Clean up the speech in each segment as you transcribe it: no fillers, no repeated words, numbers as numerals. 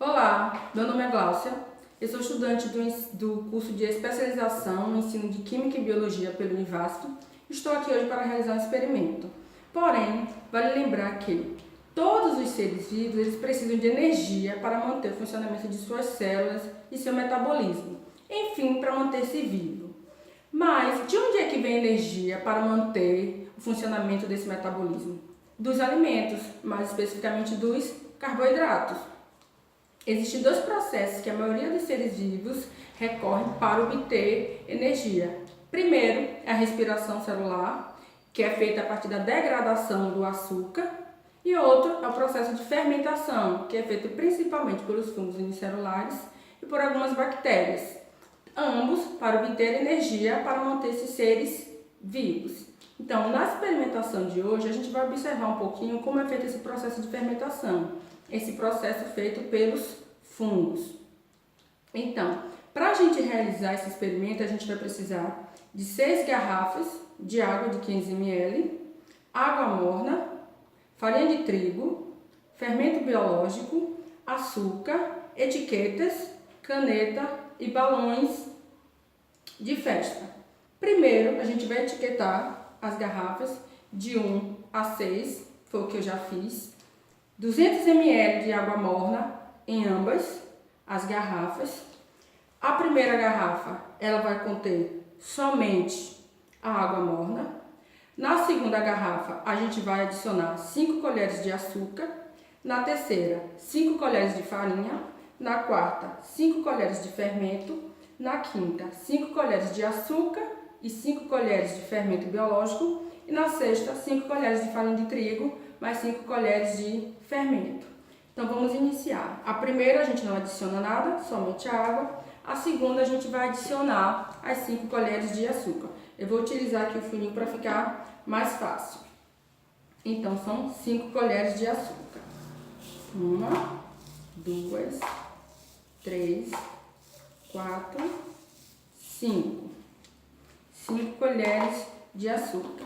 Olá, meu nome é Gláucia, eu sou estudante do curso de especialização no ensino de Química e Biologia pelo Univasf. Estou aqui hoje para realizar um experimento. Porém, vale lembrar que todos os seres vivos eles precisam de energia para manter o funcionamento de suas células e seu metabolismo, enfim, para manter-se vivo. Mas de onde é que vem a energia para manter o funcionamento desse metabolismo? Dos alimentos, mais especificamente dos carboidratos. Existem dois processos que a maioria dos seres vivos recorre para obter energia. Primeiro é a respiração celular, que é feita a partir da degradação do açúcar, e outro é o processo de fermentação, que é feito principalmente pelos fungos unicelulares e por algumas bactérias, ambos para obter energia para manter esses seres vivos. Então, na experimentação de hoje, a gente vai observar um pouquinho como é feito esse processo de fermentação. Esse processo feito pelos fungos. Então, para a gente realizar esse experimento, a gente vai precisar de 6 garrafas de água de 15 ml, água morna, farinha de trigo, fermento biológico, açúcar, etiquetas, caneta e balões de festa. Primeiro, a gente vai etiquetar as garrafas de 1 a 6, foi o que eu já fiz. 200 ml de água morna em ambas as garrafas. A primeira garrafa ela vai conter somente a água morna. Na segunda garrafa a gente vai adicionar 5 colheres de açúcar. Na terceira 5 colheres de farinha. Na quarta 5 colheres de fermento. Na quinta 5 colheres de açúcar e 5 colheres de fermento biológico. E na sexta 5 colheres de farinha de trigo mais 5 colheres de fermento. Então vamos iniciar. A primeira a gente não adiciona nada, somente a água. A segunda a gente vai adicionar as 5 colheres de açúcar. Eu vou utilizar aqui o fininho para ficar mais fácil. Então são 5 colheres de açúcar. 1, 2, 3, 4, 5. 5 colheres de açúcar.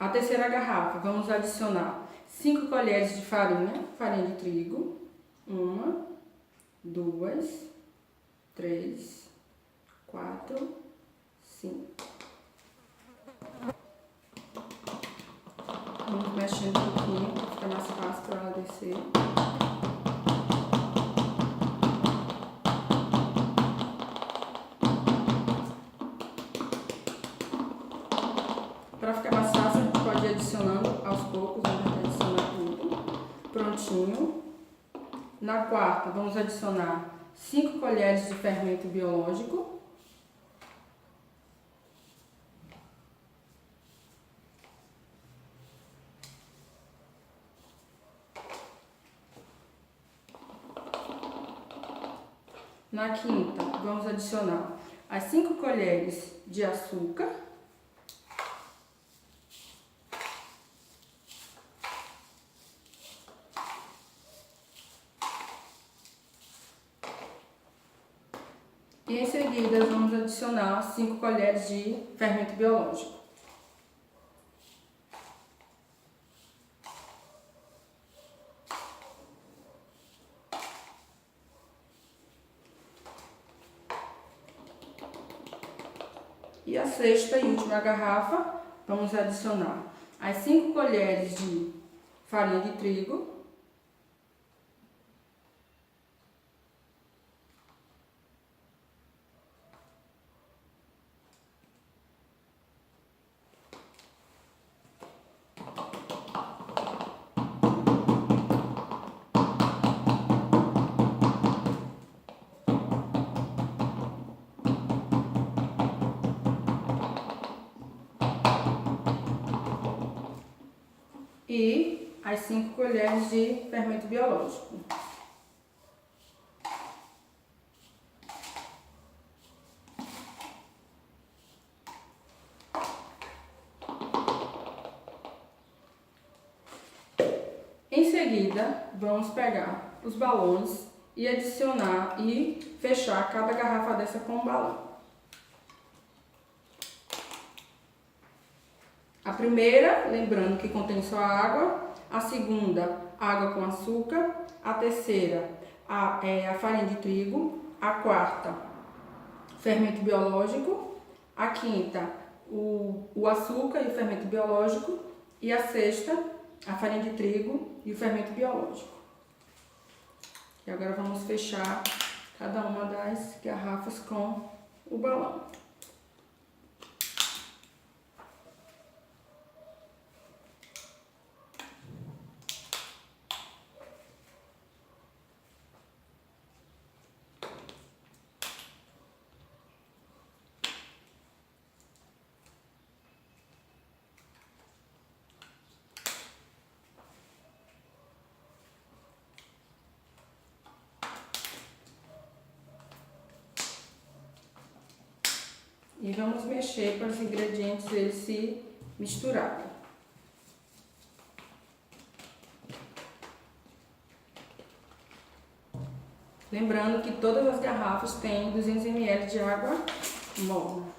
A terceira garrafa, vamos adicionar 5 colheres de farinha de trigo. 1, 2, 3, 4, 5. Vamos mexendo um pouquinho para ficar mais fácil para ela descer. Para ficar mais fácil, a gente pode ir adicionando aos poucos, a gente vai adicionar tudo. Prontinho. Na quarta, vamos adicionar 5 colheres de fermento biológico. Na quinta, vamos adicionar as 5 colheres de açúcar. E em seguida, vamos adicionar 5 colheres de fermento biológico. E a sexta e última garrafa, vamos adicionar as 5 colheres de farinha de trigo. E as 5 colheres de fermento biológico. Em seguida, vamos pegar os balões e adicionar e fechar cada garrafa dessa com um balão. A primeira, lembrando que contém só água. A segunda, água com açúcar. A terceira, a farinha de trigo. A quarta, fermento biológico. A quinta, o açúcar e o fermento biológico. E a sexta, a farinha de trigo e o fermento biológico. E agora vamos fechar cada uma das garrafas com o balão. E vamos mexer para os ingredientes eles se misturarem. Lembrando que todas as garrafas têm 200 ml de água morna.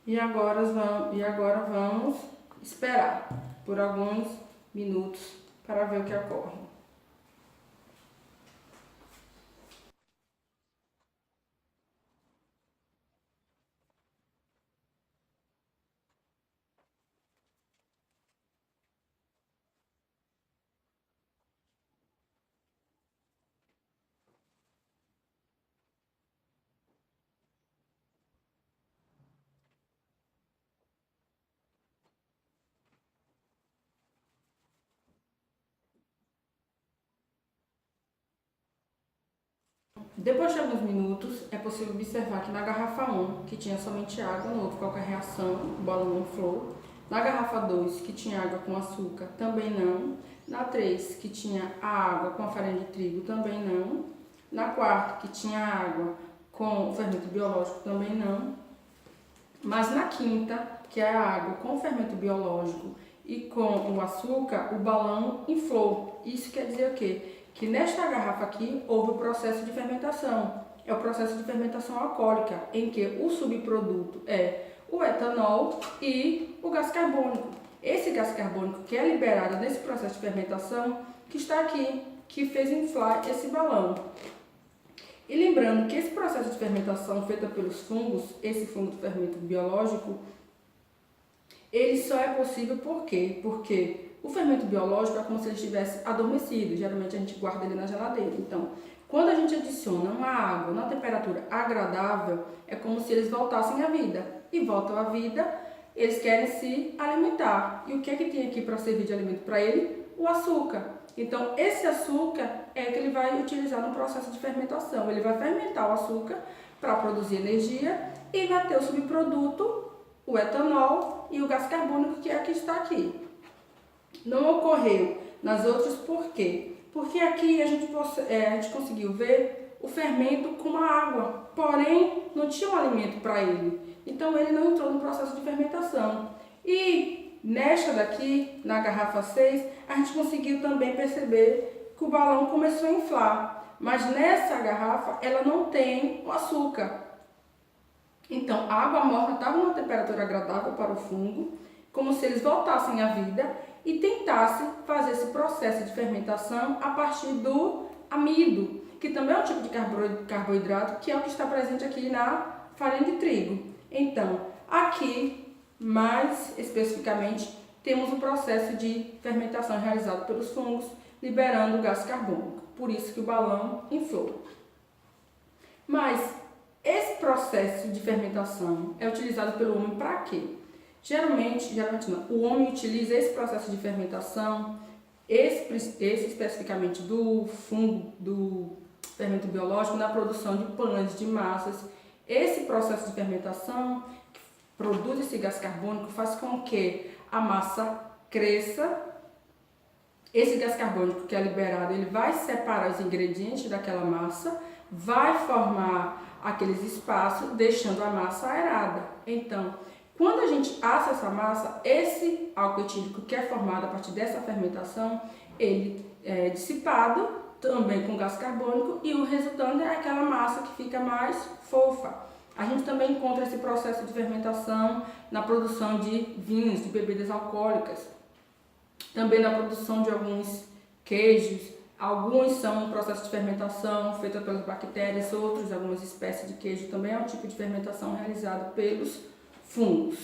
E agora vamos esperar por alguns minutos para ver o que ocorre. Depois de alguns minutos, é possível observar que na garrafa 1, que tinha somente água, não houve qualquer reação, o balão inflou. Na garrafa 2, que tinha água com açúcar, também não. Na 3, que tinha a água com a farinha de trigo, também não. Na 4, que tinha água com o fermento biológico, também não. Mas na 5ª, que é a água com o fermento biológico e com o açúcar, o balão inflou. Isso quer dizer o quê? Que nesta garrafa aqui houve o processo de fermentação. É o processo de fermentação alcoólica, em que o subproduto é o etanol e o gás carbônico. Esse gás carbônico que é liberado nesse processo de fermentação, que está aqui, que fez inflar esse balão. E lembrando que esse processo de fermentação feito pelos fungos, esse fungo do fermento biológico, ele só é possível por quê? Porque o fermento biológico é como se ele estivesse adormecido. Geralmente a gente guarda ele na geladeira. Então, quando a gente adiciona uma água na temperatura agradável, é como se eles voltassem à vida. E voltam à vida, eles querem se alimentar. E o que é que tem aqui para servir de alimento para ele? O açúcar. Então, esse açúcar é que ele vai utilizar no processo de fermentação. Ele vai fermentar o açúcar para produzir energia e vai ter o subproduto, o etanol e o gás carbônico, que é o que está aqui. Não ocorreu nas outras, por quê? Porque aqui a gente conseguiu ver o fermento com a água, porém não tinha um alimento para ele. Então ele não entrou no processo de fermentação. E nesta daqui, na garrafa 6, a gente conseguiu também perceber que o balão começou a inflar. Mas nessa garrafa ela não tem o açúcar. Então a água morna estava numa temperatura agradável para o fungo, como se eles voltassem à vida e tentassem fazer esse processo de fermentação a partir do amido, que também é um tipo de carboidrato, que é o que está presente aqui na farinha de trigo. Então, aqui, mais especificamente, temos o processo de fermentação realizado pelos fungos, liberando o gás carbônico. Por isso que o balão inflou. Mas esse processo de fermentação é utilizado pelo homem para quê? Geralmente não. O homem utiliza esse processo de fermentação, esse especificamente do fungo, do fermento biológico, na produção de pães, de massas. Esse processo de fermentação que produz esse gás carbônico faz com que a massa cresça. Esse gás carbônico que é liberado, ele vai separar os ingredientes daquela massa, vai formar aqueles espaços, deixando a massa aerada. Então, Quando a gente assa essa massa, esse álcool etílico que é formado a partir dessa fermentação, ele é dissipado também com gás carbônico e o resultante é aquela massa que fica mais fofa. A gente também encontra esse processo de fermentação na produção de vinhos, de bebidas alcoólicas, também na produção de alguns queijos. Alguns são um processo de fermentação feito pelas bactérias, outros, algumas espécies de queijo também é um tipo de fermentação realizado pelos fungos.